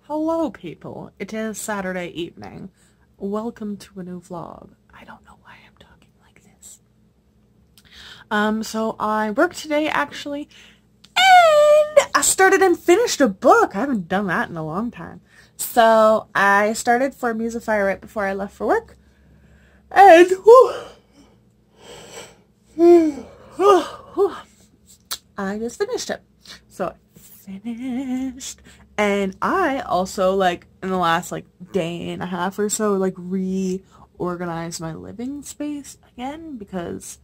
Hello people, it is Saturday evening. Welcome to a new vlog. I don't know why I'm talking like this. So I worked today actually, and I started and finished a book. I haven't done that in a long time. So I started For Musifire right before I left for work, and I just finished it. So I finished. And I also, in the last, day and a half or so, reorganized my living space again because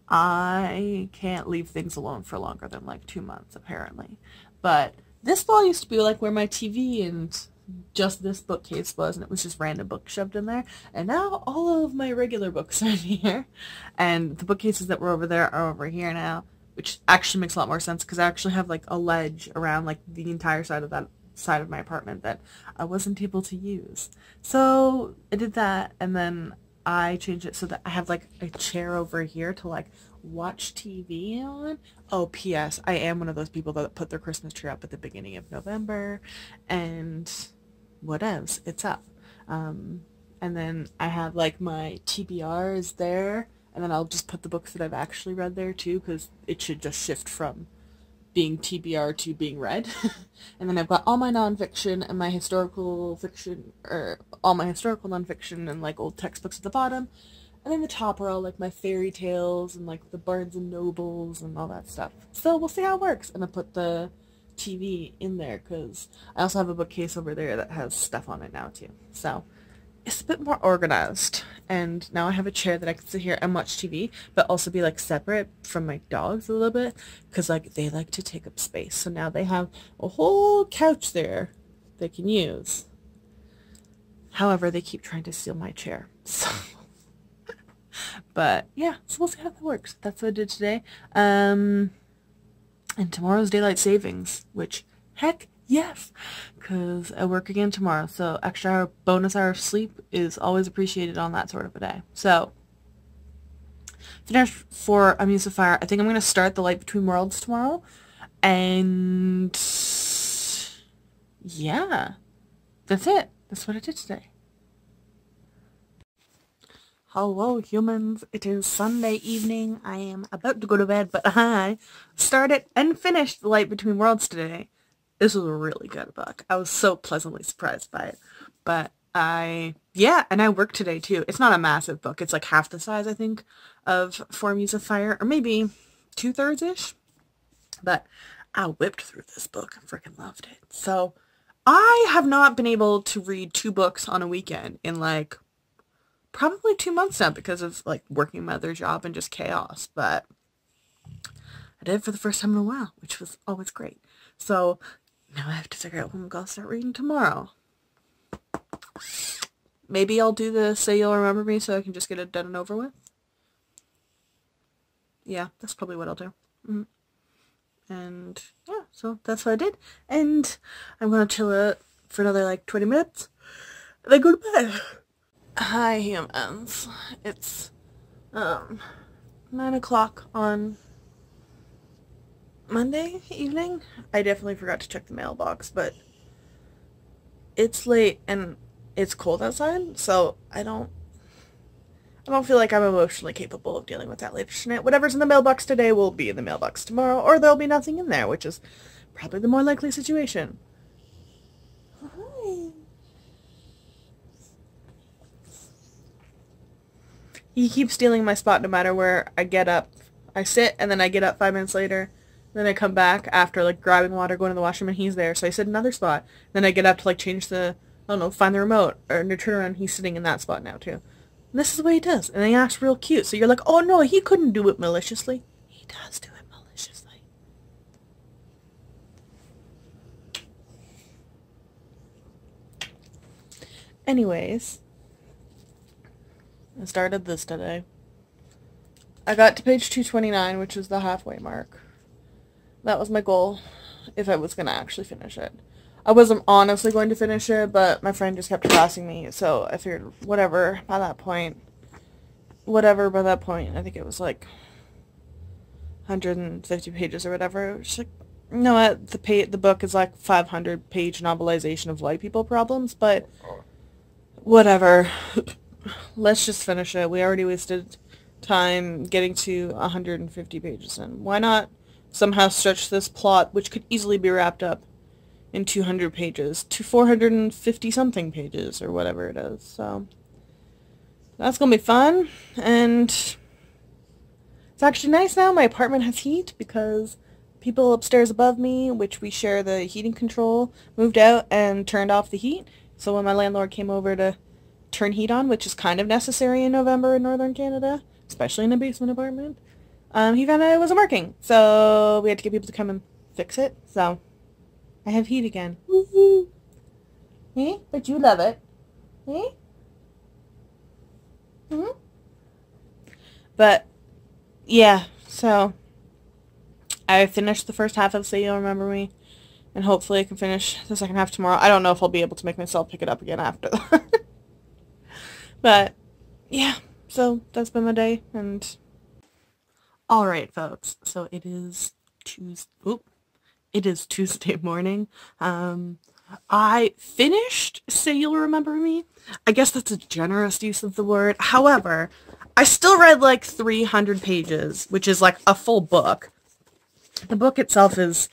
I can't leave things alone for longer than, 2 months, apparently. But this wall used to be, where my TV and just this bookcase was, and it was just random books shoved in there. And now all of my regular books are in here. And the bookcases that were over there are over here now. Which actually makes a lot more sense because I actually have a ledge around the entire side of that side of my apartment that I wasn't able to use. So I did that, and then I changed it so that I have a chair over here to watch TV on. Oh, P.S. I am one of those people that put their Christmas tree up at the beginning of November, and whatevs, it's up. And then I have my TBRs there. And then I'll just put the books that I've actually read there too, because it should just shift from being TBR to being read. And then I've got all my nonfiction and my historical fiction, or all my historical nonfiction and old textbooks at the bottom. And then the top are all my fairy tales and the Barnes and Nobles and all that stuff. So we'll see how it works. And I put the TV in there because I also have a bookcase over there that has stuff on it now too. So it's a bit more organized, and now I have a chair that I can sit here and watch TV, but also be separate from my dogs a little bit, because they like to take up space. So now they have a whole couch there they can use. However, they keep trying to steal my chair. So, but yeah, so we'll see how that works. That's what I did today. And tomorrow's daylight savings, which heck yes, because I work again tomorrow, so extra hour, bonus hour of sleep is always appreciated on that sort of a day. So, finished For a Musifire. I think I'm going to start The Light Between Worlds tomorrow, and yeah, that's it. That's what I did today. Hello humans, it is Sunday evening. I am about to go to bed, but I started and finished The Light Between Worlds today. This was a really good book. I was so pleasantly surprised by it. But and I worked today too. It's not a massive book. It's half the size, I think, of For Musifire, or maybe 2/3-ish. But I whipped through this book and freaking loved it. So I have not been able to read 2 books on a weekend in probably 2 months now because of working my other job and just chaos. But I did it for the first time in a while, which was always great. So now I have to figure out when I'm going to start reading tomorrow. Maybe I'll do the Say You'll Remember Me so I can just get it done and over with. Yeah, that's probably what I'll do. And yeah, so that's what I did. And I'm going to chill out for another 20 minutes. And then go to bed. Hi humans. It's 9 o'clock on Monday evening. I definitely forgot to check the mailbox, but it's late and it's cold outside, so I don't feel like I'm emotionally capable of dealing with that later tonight. Whatever's in the mailbox today will be in the mailbox tomorrow, or there'll be nothing in there, which is probably the more likely situation. Hi. He keeps stealing my spot no matter where I get up. I sit and then I get up 5 minutes later. Then I come back after grabbing water, going to the washroom, and he's there. So I sit in another spot. Then I get up to change the, I don't know, find the remote, or to turn around, he's sitting in that spot now too. And this is the way he does. And he acts real cute. So you're like, oh no, he couldn't do it maliciously. He does do it maliciously. Anyways, I started this today. I got to page 229, which was the halfway mark. That was my goal, if I was going to actually finish it. I wasn't honestly going to finish it, but my friend just kept harassing me, so I figured, whatever, by that point, I think it was 150 pages or whatever. It was just no, the book is like 500-page novelization of white people problems, but whatever. Let's just finish it. We already wasted time getting to 150 pages in. Why not somehow stretch this plot, which could easily be wrapped up in 200 pages, to 450 something pages, or whatever it is. So that's gonna be fun, and it's actually nice now. My apartment has heat because people upstairs above me, which we share the heating control, moved out and turned off the heat. So when my landlord came over to turn heat on, which is kind of necessary in November in northern Canada, especially in a basement apartment, he found out it wasn't working. So we had to get people to come and fix it. So I have heat again. Woohoo! Eh? But you love it. Eh? Hmm? But yeah, so I finished the first half of Say You'll Remember Me, and hopefully I can finish the second half tomorrow. I don't know if I'll be able to make myself pick it up again after that. But yeah, so that's been my day, and alright folks, so it is Tuesday morning. I finished Say You'll Remember Me. I guess that's a generous use of the word. However, I still read like 300 pages, which is like a full book. The book itself is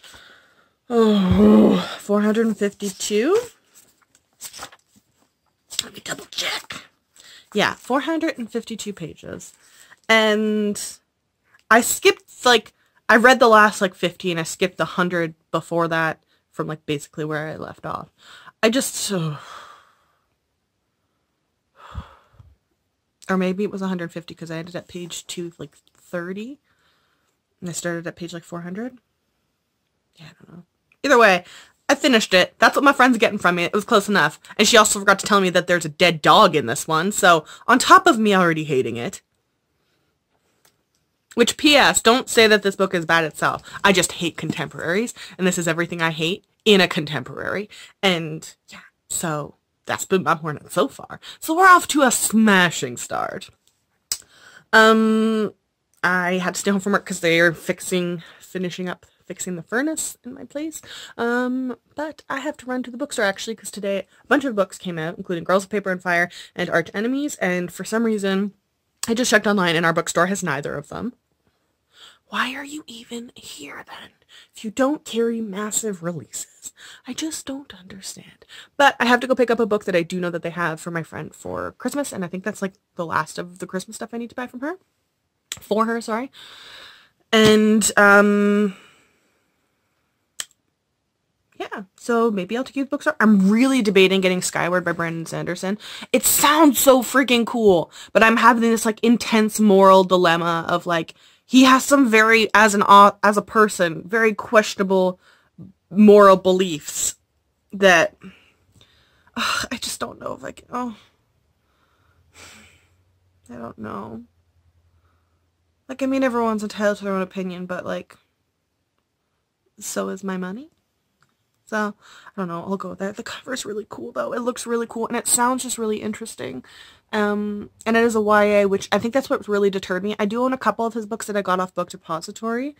452. Let me double check. Yeah, 452 pages. And I skipped, like, I read the last, like, 50, and I skipped the 100 before that from, like, basically where I left off. I just, or maybe it was 150 because I ended at page 230, and I started at page, like, 400. Yeah, I don't know. Either way, I finished it. That's what my friend's getting from me. It was close enough. And she also forgot to tell me that there's a dead dog in this one. So, on top of me already hating it. Which, P.S., don't say that this book is bad itself. I just hate contemporaries. And this is everything I hate in a contemporary. And, yeah, so that's been my morning so far. So we're off to a smashing start. I had to stay home from work because they are fixing the furnace in my place. But I have to run to the bookstore actually because today a bunch of books came out, including Girls of Paper and Fire and Arch Enemies, and for some reason I just checked online and our bookstore has neither of them. Why are you even here then if you don't carry massive releases? I just don't understand. But I have to go pick up a book that I do know that they have for my friend for Christmas, and I think that's like the last of the Christmas stuff I need to buy from her. For her, sorry. And yeah, so maybe I'll take you to the bookstore. I'm really debating getting Skyward by Brandon Sanderson. It sounds so freaking cool, but I'm having this like intense moral dilemma of like, he has some very, as a person, very questionable moral beliefs that I just don't know if I can, I don't know. Like, I mean, everyone's entitled to their own opinion, but like, so is my money. So, I don't know, I'll go with that. The cover's really cool, though. It looks really cool, and it sounds just really interesting. And it is a YA, which I think that's what really deterred me. I do own a couple of his books that I got off Book Depository,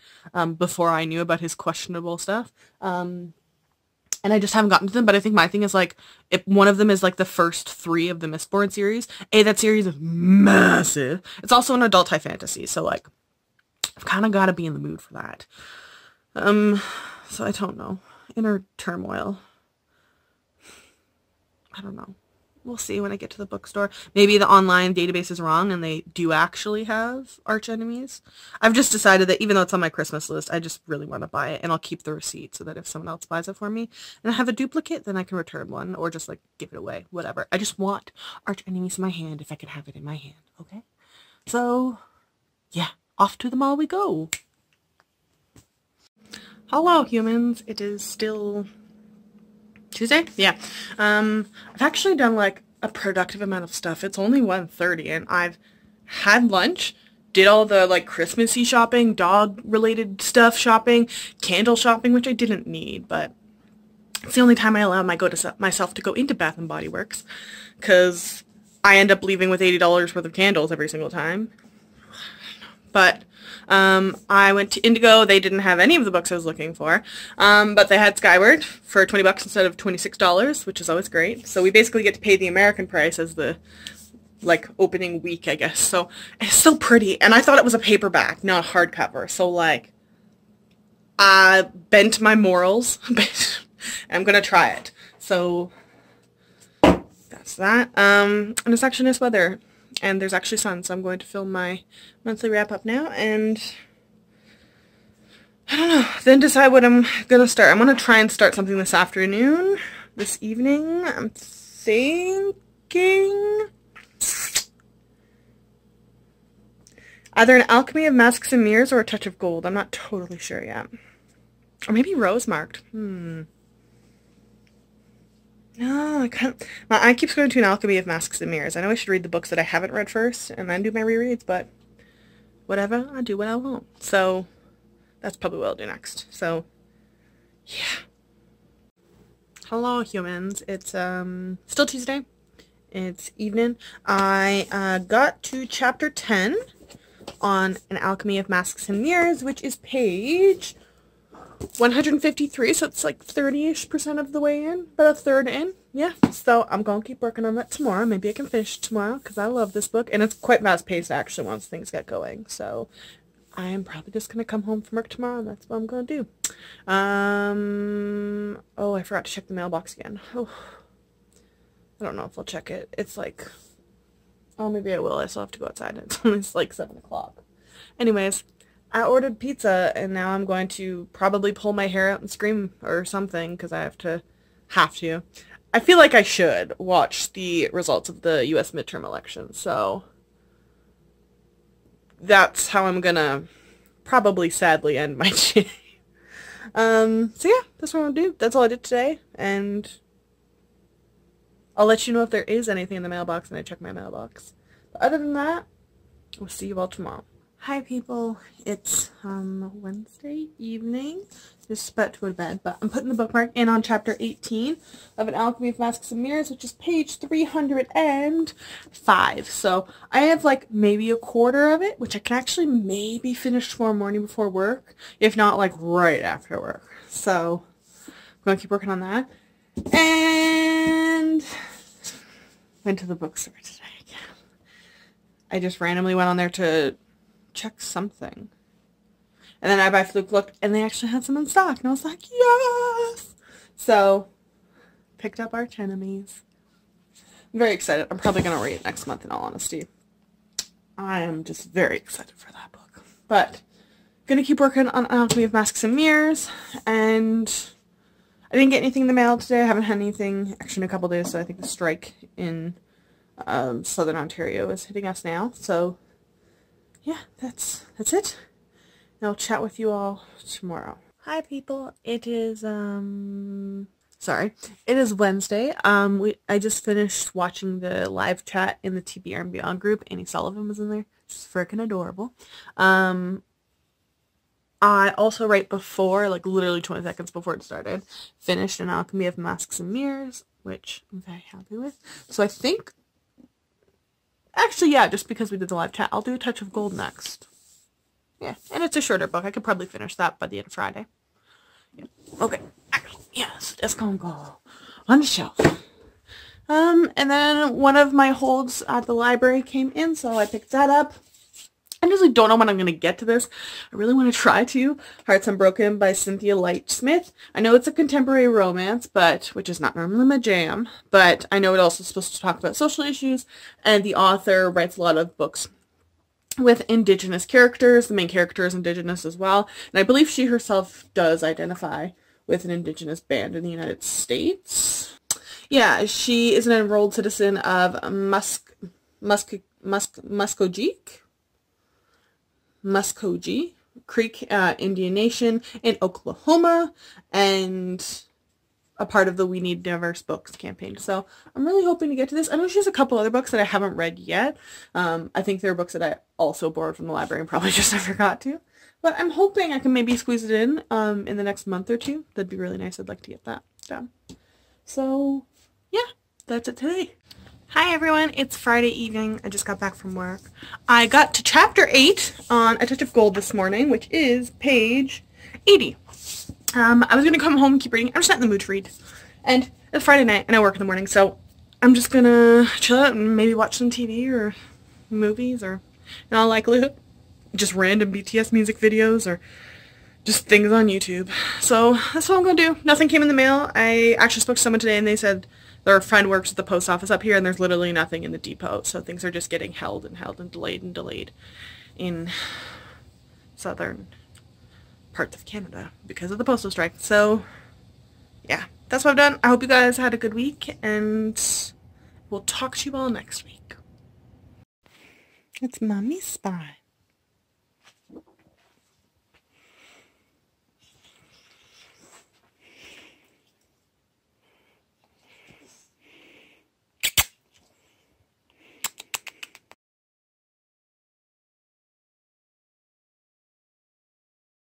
before I knew about his questionable stuff. And I just haven't gotten to them, but I think my thing is, like, one of them is, like, the first 3 of the Mistborn series. That series is massive. It's also an adult high fantasy, so, like, I've kind of got to be in the mood for that. So I don't know. Inner turmoil. I don't know. We'll see when I get to the bookstore. Maybe the online database is wrong and they do actually have Arch Enemies. I've just decided that even though it's on my Christmas list, I just really want to buy it, and I'll keep the receipt so that if someone else buys it for me and I have a duplicate, then I can return one or just like give it away, whatever. I just want Arch Enemies in my hand if I can have it in my hand, okay? So, yeah, off to the mall we go. Hello, humans. It is still Tuesday? Yeah. I've actually done, like, a productive amount of stuff. It's only 1:30, and I've had lunch, did all the, like, Christmassy shopping, dog-related stuff shopping, candle shopping, which I didn't need, but it's the only time I allow myself to go into Bath & Body Works, because I end up leaving with $80 worth of candles every single time. But I went to Indigo. They didn't have any of the books I was looking for, but they had Skyward for $20 instead of $26, which is always great. So we basically get to pay the American price as the like opening week, I guess. So it's so pretty, and I thought it was a paperback, not a hardcover. So like, I bent my morals. I'm gonna try it. So that's that. And it's actually nice weather, and there's actually sun, so I'm going to film my monthly wrap up now, and I don't know, then decide what I'm gonna start. I'm gonna try and start something this afternoon, this evening. I'm thinking either an Alchemy of Masks and Mirrors or a Touch of Gold. I'm not totally sure yet. Or maybe Rose Marked. No, I can't. My eye keeps going to an Alchemy of Masks and Mirrors. I know I should read the books that I haven't read first and then do my rereads, but whatever, I do what I want. So that's probably what I'll do next. So yeah. Hello humans. It's still Tuesday. It's evening. I got to chapter 10 on An Alchemy of Masks and Mirrors, which is page 153, so it's like 30-ish% of the way in, but a third in. Yeah, so I'm gonna keep working on that tomorrow. Maybe I can finish tomorrow, because I love this book, and it's quite fast-paced actually once things get going. So I am probably just gonna come home from work tomorrow, and that's what I'm gonna do. Oh, I forgot to check the mailbox again. Oh, I don't know if I'll check it. It's like, oh, maybe I will. I still have to go outside. It's only like 7 o'clock. Anyways, I ordered pizza, and now I'm going to probably pull my hair out and scream or something, because I have to. I feel like I should watch the results of the U.S. midterm election, so that's how I'm gonna probably sadly end my day. So yeah, that's what I'm gonna do. That's all I did today, and I'll let you know if there is anything in the mailbox when I check my mailbox. But other than that, we'll see you all tomorrow. Hi people, it's Wednesday evening, just about to go to bed, but I'm putting the bookmark in on chapter 18 of An Alchemy of Masks and Mirrors, which is page 305, so I have like maybe a quarter of it, which I can actually maybe finish tomorrow morning before work, if not like right after work, so I'm going to keep working on that, and went to the bookstore today again. I just randomly went on there to check something, and then I by fluke looked, and they actually had some in stock, and I was like, yes! So picked up Arch Enemies. I'm very excited. I'm probably gonna read it next month, in all honesty. I am just very excited for that book, but gonna keep working on Alchemy of Masks and Mirrors, and I didn't get anything in the mail today. I haven't had anything actually in a couple days, so I think the strike in Southern Ontario is hitting us now, so yeah, that's it. And I'll chat with you all tomorrow. Hi people, it is it is Wednesday. I just finished watching the live chat in the TBR and Beyond group. Annie Sullivan was in there. She's freaking adorable. I also right before, like literally 20 seconds before it started, finished An Alchemy of Masks and Mirrors, which I'm very happy with. So I think, actually, yeah, just because we did the live chat, I'll do A Touch of Gold next. Yeah, and it's a shorter book. I could probably finish that by the end of Friday. Yeah. Okay. Yes, it's gonna go on the shelf. And then one of my holds at the library came in, so I picked that up. I usually don't know when I'm going to get to this. I really want to try to. Hearts Unbroken by Cynthia Light Smith. I know it's a contemporary romance, which is not normally my jam, but I know it also is supposed to talk about social issues, and the author writes a lot of books with Indigenous characters. The main character is Indigenous as well, and I believe she herself does identify with an Indigenous band in the United States. Yeah, she is an enrolled citizen of Muskogee Creek Indian Nation in Oklahoma, and a part of the We Need Diverse Books campaign. So I'm really hoping to get to this. I know she has a couple other books that I haven't read yet. I think there are books that I also borrowed from the library and probably just never got to. But I'm hoping I can maybe squeeze it in the next month or two. That'd be really nice. I'd like to get that done. So yeah, that's it today. Hi everyone, it's Friday evening. I just got back from work. I got to chapter 8 on Detective Gold this morning, which is page 80. I was going to come home and keep reading. I'm just not in the mood to read. And it's Friday night and I work in the morning, so I'm just going to chill out and maybe watch some TV or movies or, in all likelihood, just random BTS music videos or just things on YouTube. So that's what I'm going to do. Nothing came in the mail. I actually spoke to someone today and they said their friend works at the post office up here and there's literally nothing in the depot. So things are just getting held and delayed in southern parts of Canada because of the postal strike. So yeah, that's what I've done. I hope you guys had a good week and we'll talk to you all next week. It's Mommy's spot.